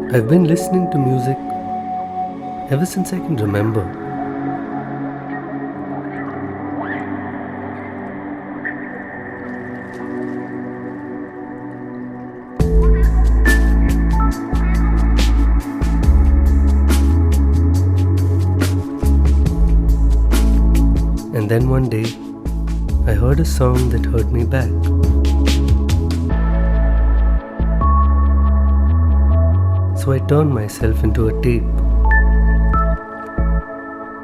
I've been listening to music ever since I can remember. And then one day, I heard a song that hurt me back. So I turned myself into a tape,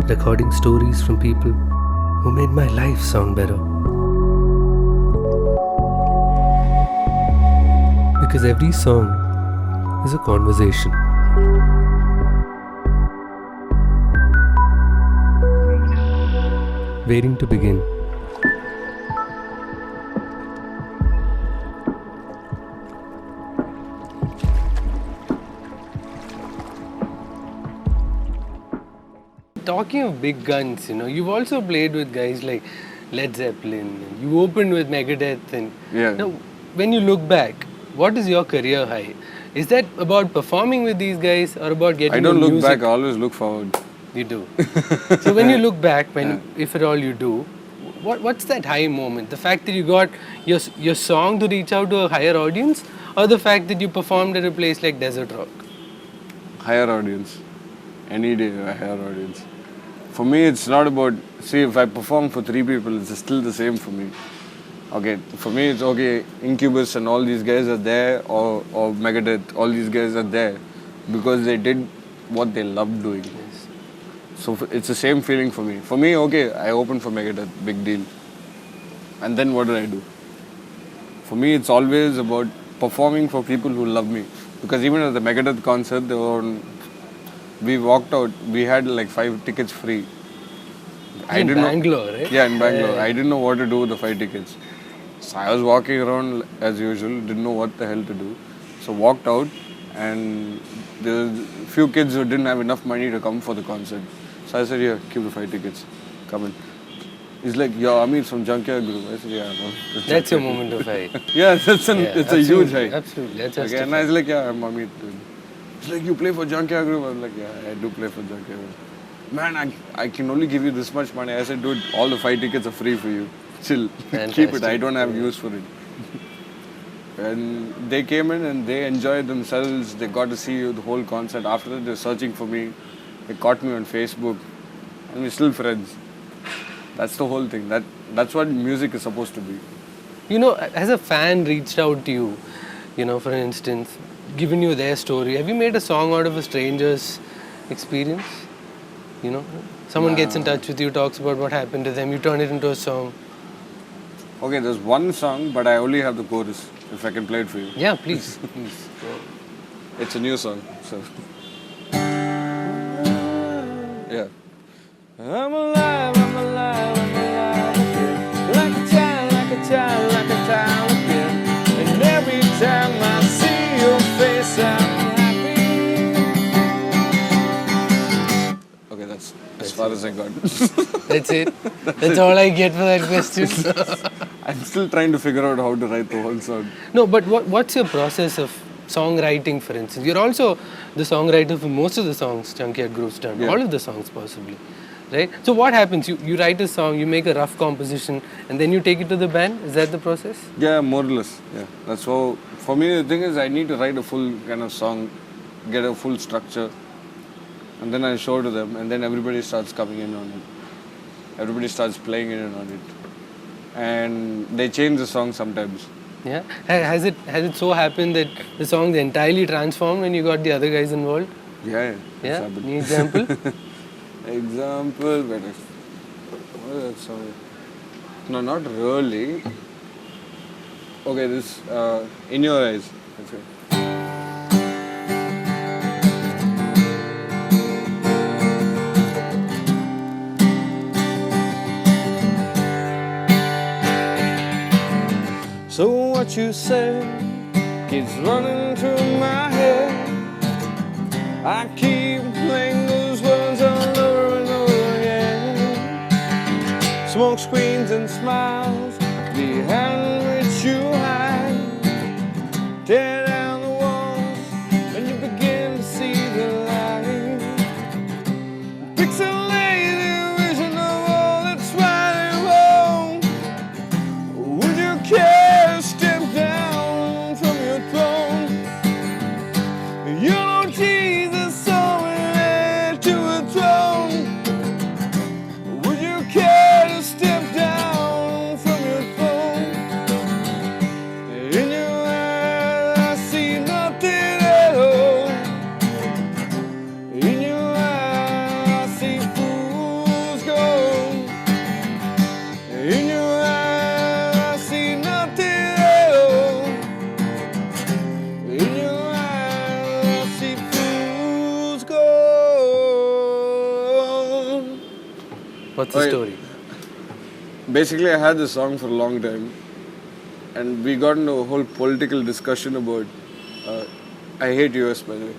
recording stories from people who made my life sound better. Because every song is a conversation. Waiting to begin. Talking of big guns, you've also played with guys like Led Zeppelin. You opened with Megadeth, and now, when you look back, what is your career high? Is that about performing with these guys or about getting? I don't look music? Back. I always look forward. You do. So when you look back, if at all you do, what's that high moment? The fact that you got your song to reach out to a higher audience, or the fact that you performed at a place like Desert Rock? Higher audience. Any day, a higher audience. For me, it's not about, if I perform for 3 people, it's still the same for me. Okay, for me, it's okay, Incubus and all these guys are there, or Megadeth, all these guys are there because they did what they loved doing. Yes. So it's the same feeling for me. For me, okay, I opened for Megadeth, big deal. And then what did I do? For me, it's always about performing for people who love me. Because even at the Megadeth concert, we walked out, we had like 5 tickets free. In Bangalore, right? Yeah, in Bangalore. I didn't know what to do with the 5 tickets. So I was walking around as usual, didn't know what the hell to do. So walked out, and there were a few kids who didn't have enough money to come for the concert. So I said, here, keep the 5 tickets, come in. He's like, you're Ameeth from Junkyard Groove. I said, yeah. That's your moment of high. Yeah, it's a huge high. Absolutely, that's okay, and I was like, yeah, I'm Ameeth. He's like, you play for Junkyard Groove? I was like, yeah, I do play for Junkyard Groove. Man, I can only give you this much money. I said, dude, all the 5 tickets are free for you. Chill, keep it. I don't have use for it. And they came in and they enjoyed themselves. They got to see the whole concert. After that, they're searching for me. They caught me on Facebook. And we're still friends. That's the whole thing. That's what music is supposed to be. Has a fan reached out to you, for instance, given you their story, have you made a song out of a stranger's experience? Someone gets in touch with you, talks about what happened to them, you turn it into a song. Okay, there's one song, but I only have the chorus, if I can play it for you. Yeah, please. Please. It's a new song, so. Yeah. I'm alive again. Like a child again. And every time I see your face, I'm happy. Okay, that's as far as I got. That's it? That's all I get for that question? I'm still trying to figure out how to write the whole song. No, but what's your process of songwriting, for instance? You're also the songwriter for most of the songs Junkyard Groove's done. Yeah. All of the songs, possibly. Right? So what happens? You write a song, you make a rough composition, and then you take it to the band? Is that the process? Yeah, more or less. Yeah, that's how. For me, the thing is, I need to write a full kind of song, get a full structure, and then I show to them, and then everybody starts coming in on it. Everybody starts playing in on it, and they change the song sometimes. Yeah. Has it so happened that the song's entirely transformed when you got the other guys involved? Yeah. Yeah. Any example? Example, what is that song? No, not really. Okay, this In Your Eyes. Okay. So what you say keeps running through my head. I keep playing those words all over and over again. Smoke screens and smiles behind which you hide. Tear down the walls and you begin to What's the Right. story? Basically, I had this song for a long time, and we got into a whole political discussion about. I hate US, by the way.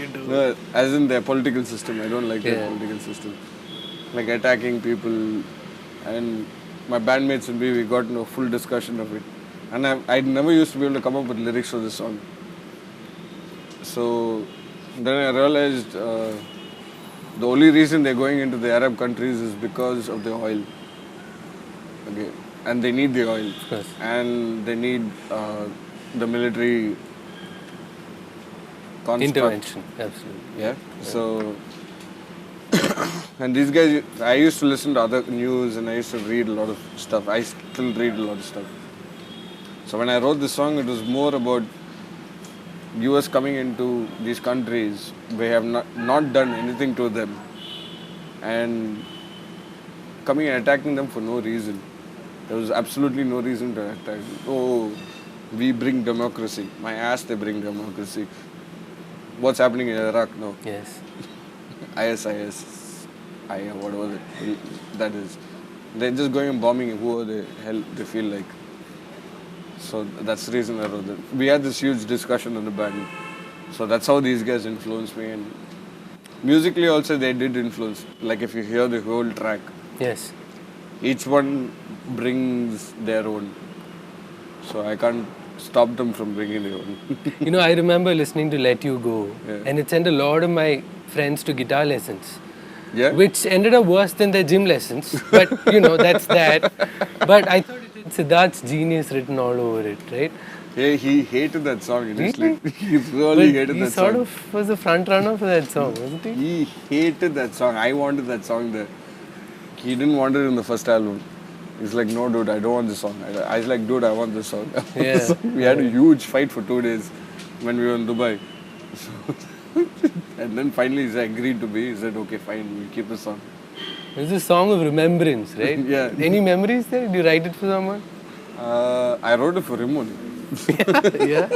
You do. No, as in their political system. I don't like their Yeah. political system. Like attacking people, and my bandmates and we got into a full discussion of it. And I never used to be able to come up with lyrics for this song. So then I realized the only reason they're going into the Arab countries is because of the oil. Okay, and they need the oil, Of course. and they need the military construct. Intervention. Absolutely. Yeah. So, and these guys, I used to listen to other news and I used to read a lot of stuff. I still read a lot of stuff. So when I wrote this song, it was more about US coming into these countries. We have not done anything to them, and coming and attacking them for no reason. There was absolutely no reason to attack. Oh, we bring democracy. My ass, they bring democracy. What's happening in Iraq now? Yes. ISIS, whatever that is. They're just going and bombing whoever the hell they feel like. So that's the reason I wrote that. We had this huge discussion on the band. So that's how these guys influenced me. And musically also they did influence. Like if you hear the whole track, Yes. each one brings their own. So I can't stop them from bringing their own. You know, I remember listening to Let You Go, Yeah. and it sent a lot of my friends to guitar lessons, Yeah? which ended up worse than their gym lessons. But, you know, that's that. But I thought it had Siddharth's genius written all over it, right? Yeah, he hated that song initially. Really? He really But hated he that sort song. of was a front runner for that song, wasn't he? He hated that song. I wanted that song there. He didn't want it in the first album. He's like, no, dude, I don't want this song. I was like, dude, I want this song. Yeah. We had a huge fight for 2 days when we were in Dubai. So and then finally he agreed to be. He said, okay, fine, we'll keep the song. It's a song of remembrance, right? Yeah. Any memories there? Did you write it for someone? I wrote it for him only. Yeah.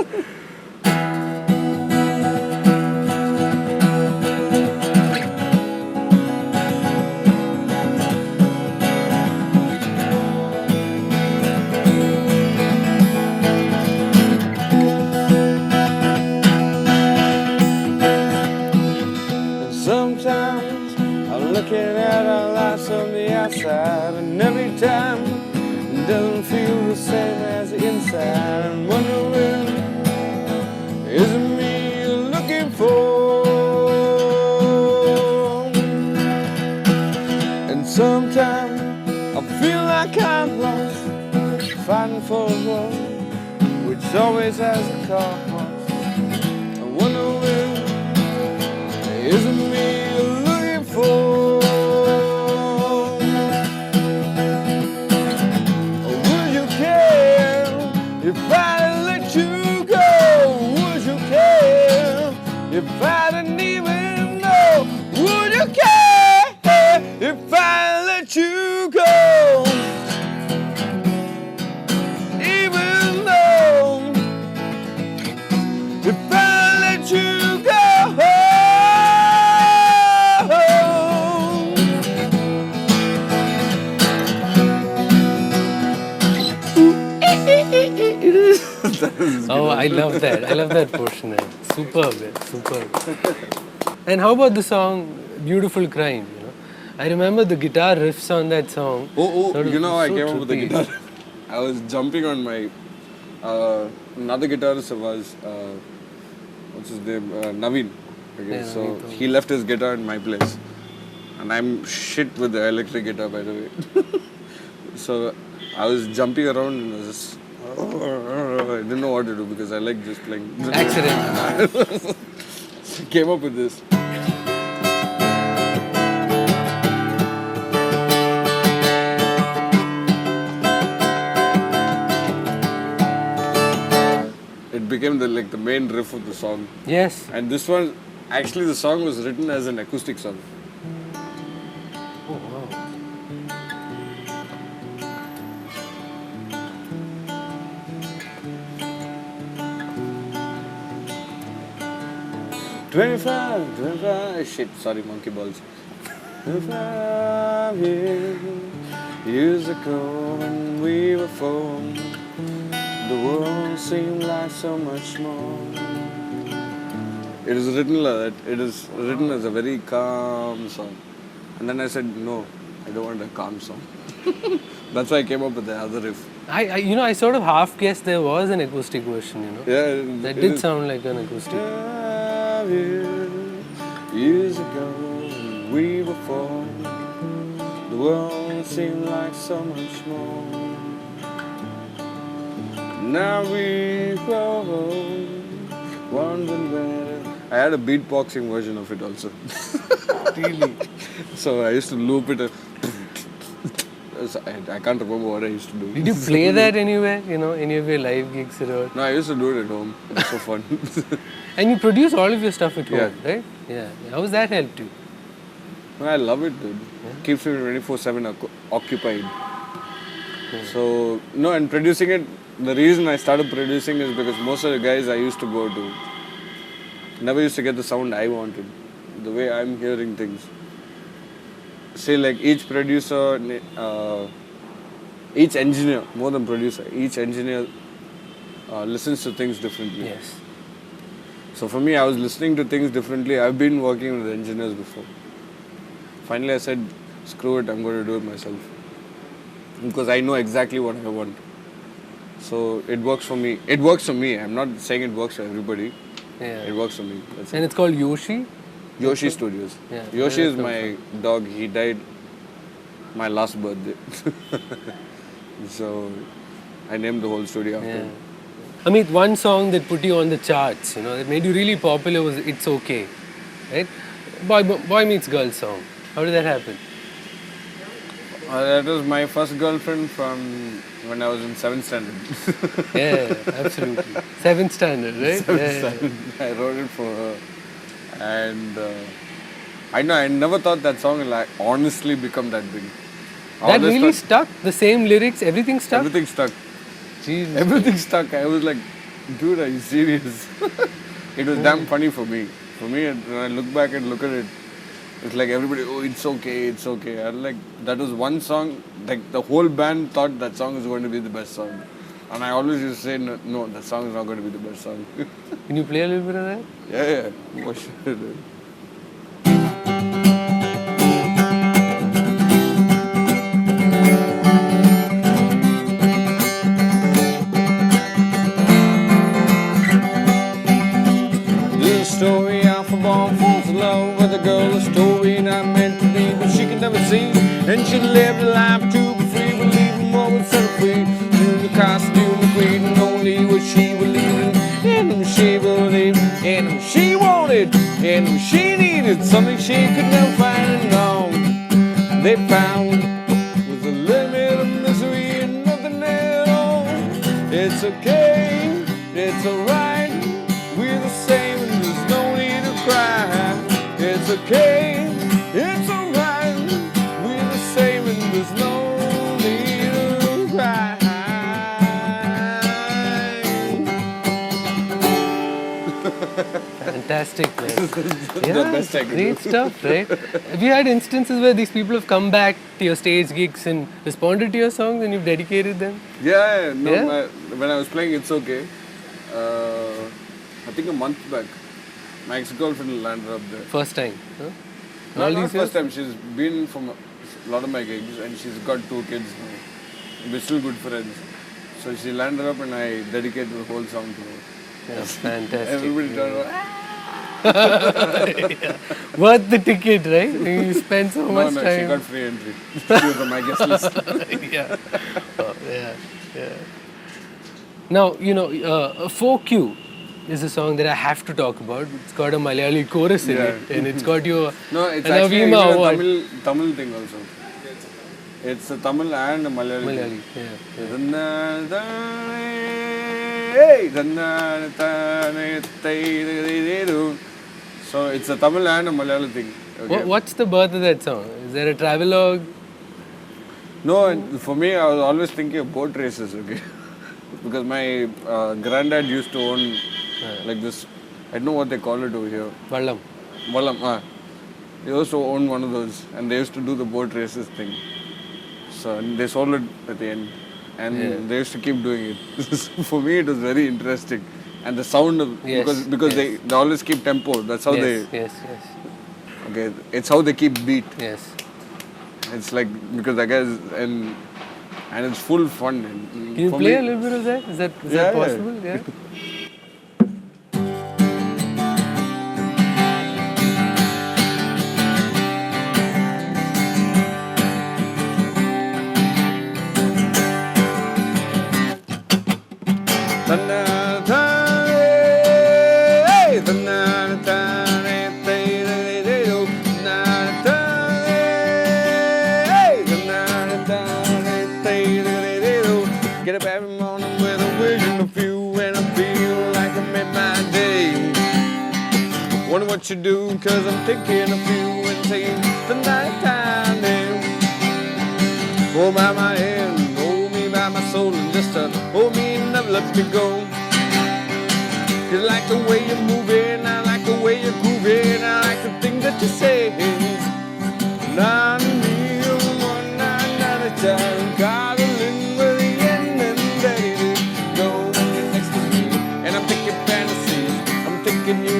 Sometimes I'm looking at our lives from the outside, and every time it doesn't feel the same as the inside. I'm wondering, is it me you're looking for? And sometimes I feel like I'm lost, fighting for a road which always has a cost. I wonder when. Isn't me you're looking for? Or would you care if I let you go? Would you care if I didn't even know? Would you care if I let you go? Even though if I let you go. Oh, I love that. I love that portion. Man. Superb, man. Superb. And how about the song Beautiful Crime? You know, I remember the guitar riffs on that song. Sort of You know, I so came up with the trippy. guitar. I was jumping on my another guitarist was what's his name, Naveen. Okay, Yeah, so Naveen Thomas. he left his guitar in my place, and I'm shit with the electric guitar, by the way. So I was jumping around and I was just I didn't know what to do because I like just playing. Accident. Came up with this. It became the main riff of the song. Yes. And this one, actually the song was written as an acoustic song. Oh, wow. 25, shit, sorry, monkey balls. 5 years ago when we were 4, the world seemed like so much more. It is written like that. It is written as a very calm song. And then I said, no, I don't want a calm song. That's why I came up with the other riff. I sort of half guessed there was an acoustic version, Yeah, That did sound like an acoustic. 5 years ago when we were 4, the world seemed like so much more. Now we grow old, wondering where. I had a beatboxing version of it also. Really? So I used to loop it. I can't remember what I used to do. Did you play that anywhere? Any of your live gigs or what? No, I used to do it at home. It was so fun. And you produce all of your stuff at home, Yeah. right? Yeah. How has that helped you? I love it, dude. Keeps me 24/7 occupied. So, no, and producing it, the reason I started producing is because most of the guys I used to go to never used to get the sound I wanted, the way I'm hearing things. Say like each producer, each engineer, more than producer, each engineer listens to things differently. Yes. So for me, I was listening to things differently. I've been working with engineers before. Finally, I said, screw it, I'm going to do it myself. Because I know exactly what I want. So it works for me. It works for me. I'm not saying it works for everybody. Yeah. It works for me. That's And it. it's called Yoshi? Yoshi Studios. Yeah. Yoshi Where is does it my dog. He died my last birthday. So I named the whole studio after him. Yeah. Ameeth, one song that put you on the charts, that made you really popular was It's Okay, right? Boy Meets Girl song. How did that happen? That was my first girlfriend from when I was in 7th standard. Yeah, absolutely. 7th standard, right? 7th standard. I wrote it for her. And I never thought that song will honestly become that big. That really stuck? The same lyrics, everything stuck? Everything stuck. Jesus. Everything stuck. I was like, dude, are you serious? It was damn funny for me. For me, when I look back and look at it, it's like everybody, oh, it's okay, it's okay. I like, that was one song, like the whole band thought that song is going to be the best song. And I always used to say, no, that song is not going to be the best song. Can you play a little bit of that? Yeah, for sure. Story of a born falls in love with a girl, a story not meant to be, but she could never see. And she lived a life to be free, believing what would set her free. Through the costume, the creed, and only what she believed in. And she believed, and she wanted, and she needed something she could never find. And all they found was a limit of misery and nothing at all. It's okay, it's alright, we're the same. It's okay, it's alright, we're the same and there's no need to cry. Fantastic, man. The best I could Great do. stuff, right? Have you had instances where these people have come back to your stage gigs and responded to your songs and you've dedicated them? Yeah, no, Yeah? when I was playing It's Okay, I think a month back, my ex-girlfriend landed up there. First time, huh? No, All not these first years? time. She's been from a lot of my gigs and she's got 2 kids now. We're still good friends. So she landed up and I dedicated the whole song to her. Yeah, fantastic. Everybody turned around. Worth the ticket, right? You spend so much No, time. she got free entry. She was on my guest list. Yeah. Oh, yeah. Now, For You is a song that I have to talk about. It's got a Malayali chorus in it, and it's got your No, it's an actually Avima even a award. Tamil thing also. It's a Tamil and a Malayali. Malayali, yeah. So it's a Tamil and a Malayali thing. Okay. What's the birth of that song? Is there a travelogue? No, for me, I was always thinking of boat races, okay? Because my granddad used to own like this, I don't know what they call it over here. Vallam. Vallam, They also owned one of those, and they used to do the boat races thing. So they sold it at the end, and they used to keep doing it. For me, it was very interesting, and the sound of because they always keep tempo. That's how they. Yes. Okay, it's how they keep beat. Yes. It's like because I guess and it's full fun. Can you play a little bit of that? Is that possible? Yeah. Get up every morning with a vision of you, and I feel like I made my day. Wonder what you do, cause I'm thinking of you and saying the night time. Hold by my hand, hold me by my soul, and just hold me and never let me go. You like the way you're moving, I like the way you're grooving, I like the things that you say. Now I need one night at a time, cuddling with the end and ready to go when you're next to me. And I'm thinking fantasies, I'm thinking you,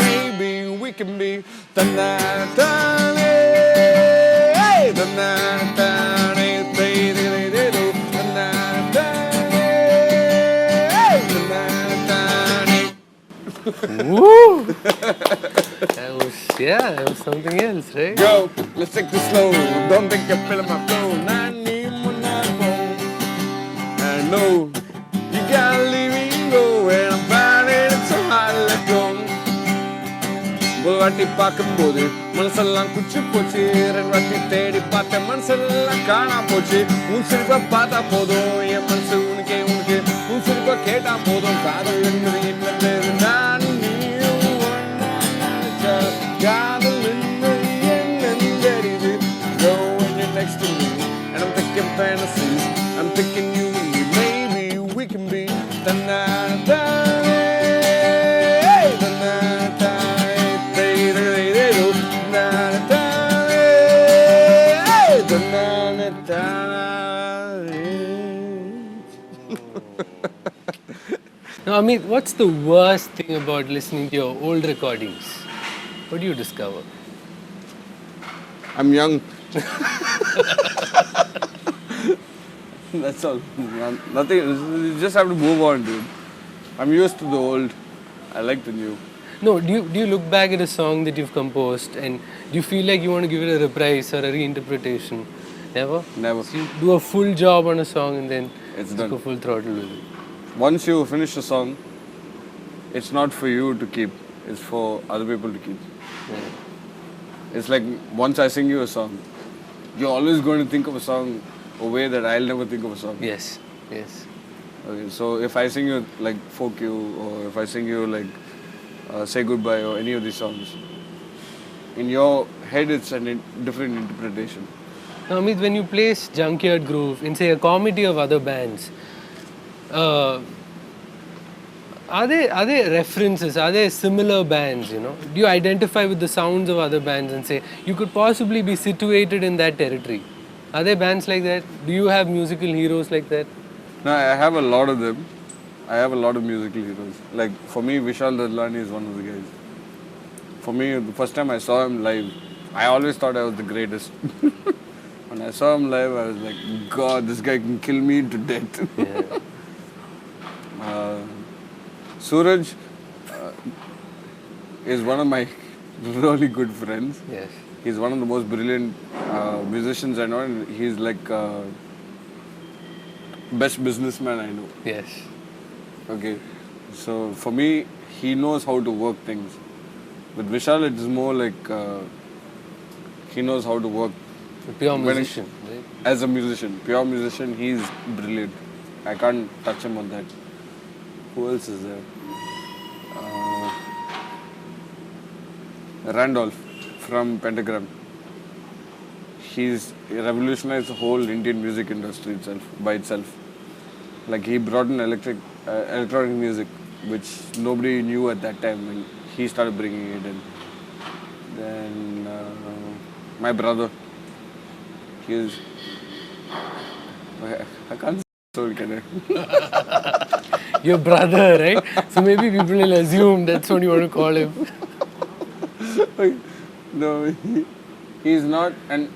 maybe we can be the night time, hey, the night time, hey, the night time, hey, the night time. Woo! That was something else, right? Go, let's take this slow. Don't think you're feeling my flow. I need one night phone. I know you gotta leave me go, and I'm finding it so hard to let go. Bulvati பார்க்கும்போது மனசெல்லாம் குச்சி போச்சு, ரெண்டு வாட்டி தேடி பார்த்த மனசெல்லாம் காணா போச்சு. உன் சிரிப்பை பார்த்தா போதும், என் மனசு உனக்கே உனக்கு உன் சிரிப்பை கேட்டா போதும். காதல் என்பது என்னது நான் நீயும் ஒன்னா நினைச்சா காதல் என்பது என்னன்னு தெரியுது. Go when you're next to me, and I'm thinking fantasies, I'm thinking you and me, maybe we can be the night time, hey, the night time. Now, Ameeth, what's the worst thing about listening to your old recordings? What do you discover? I'm young. That's all. Nothing. You just have to move on, dude. I'm used to the old. I like the new. No, do you look back at a song that you've composed and do you feel like you want to give it a reprise or a reinterpretation? Never? Never. So you do a full job on a song and then It's just done. go full throttle with it. Once you finish a song, it's not for you to keep. It's for other people to keep. Yeah. It's like once I sing you a song, you're always going to think of a song a way that I'll never think of a song. Yes. Okay, so if I sing you like Folk You, or if I sing you like Say Goodbye, or any of these songs, in your head it's a different interpretation. Now, Ameeth, when you place Junkyard Groove in, say, a comedy of other bands, are there references? Are there similar bands? You know, do you identify with the sounds of other bands and say you could possibly be situated in that territory? Are there bands like that? Do you have musical heroes like that? No, I have a lot of them. I have a lot of musical heroes. Like for me, Vishal Dadlani is one of the guys. For me, the first time I saw him live, I always thought I was the greatest. When I saw him live, I was like, God, this guy can kill me to death. Yeah. Suraj is one of my really good friends. Yes. He's one of the most brilliant musicians I know, and he's like best businessman I know. Yes. Okay, so for me, he knows how to work things. With Vishal, it is more like he knows how to work. A pure musician, right? As a musician, pure musician, he's brilliant. I can't touch him on that. Who else is there? Randolph from Pentagram. He's revolutionized the whole Indian music industry by itself. Like he brought in electronic music, which nobody knew at that time when he started bringing it in. Then my brother. He is. I can't say can I? Your brother, right? So maybe people will assume that's what you want to call him. No, he's not. And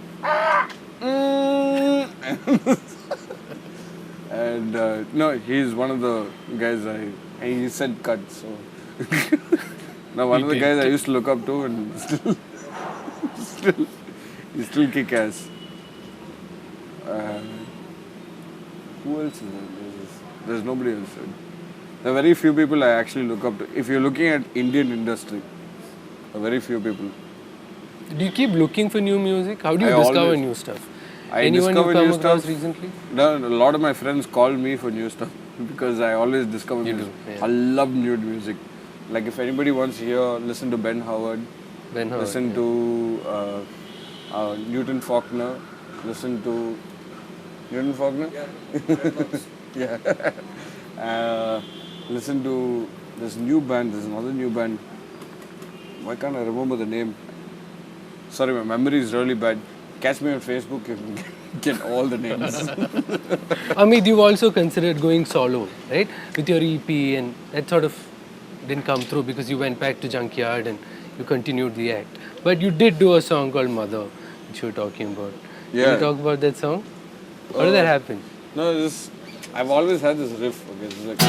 and no, he's one of the guys and he said cut. So now one of the guys I used to look up to, and he still kick ass. Who else is there? There's nobody else. There are very few people I actually look up to. If you're looking at Indian industry, there are very few people. Do you keep looking for new music? How do you discover new stuff? Anyone you come across recently? No, a lot of my friends call me for new stuff because I always discover music. I love new music. Like if anybody wants to hear, listen to Ben Howard. Listen to Newton Faulkner. Listen to Newton Faulkner? Yeah. Listen to this new band. There's another new band. Why can't I remember the name? Sorry, my memory is really bad. Catch me on Facebook, you can get all the names. Ameeth, you've also considered going solo, right? With your EP, and that sort of didn't come through because you went back to Junkyard and you continued the act. But you did do a song called Mother, which you were talking about. Yeah. Can you talk about that song? How did that happen? No, I've always had this riff. Okay, it's like,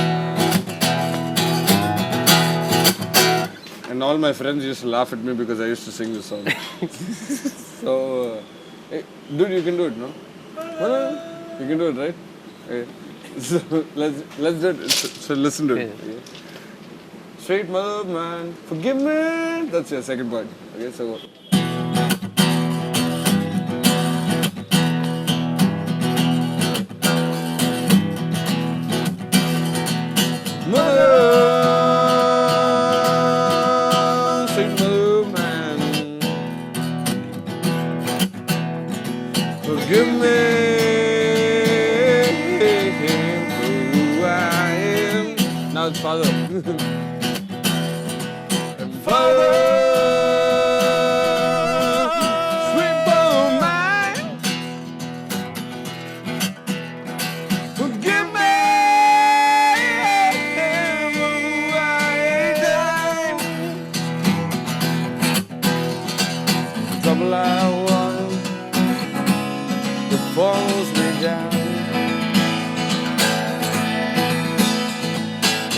and all my friends used to laugh at me because I used to sing this song. So, hey, dude, you can do it, no? You can do it, right? Okay. So let's do it. So listen to it. Okay. Straight mother, man, forgive me. That's your second part. Okay, so. Mother, sweet mother, man, forgive me for who I am. Now it's Father. And Father, sweet mother, man, forgive me. Trouble I want that falls me down,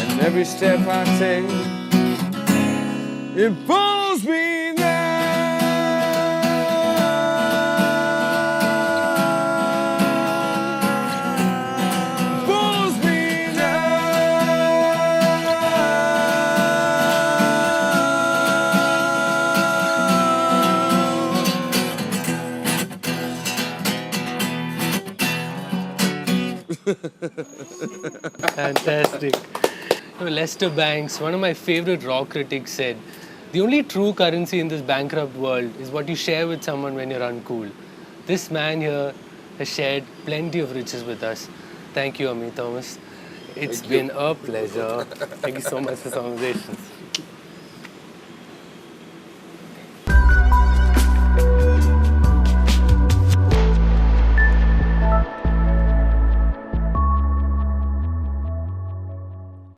and every step I take, it pulls me down, pulls me Fantastic. Lester Banks, one of my favorite rock critics, said, "The only true currency in this bankrupt world is what you share with someone when you're uncool." This man here has shared plenty of riches with us. Thank you, Ameeth Thomas. It's been a pleasure. Thank you so much for Songversations.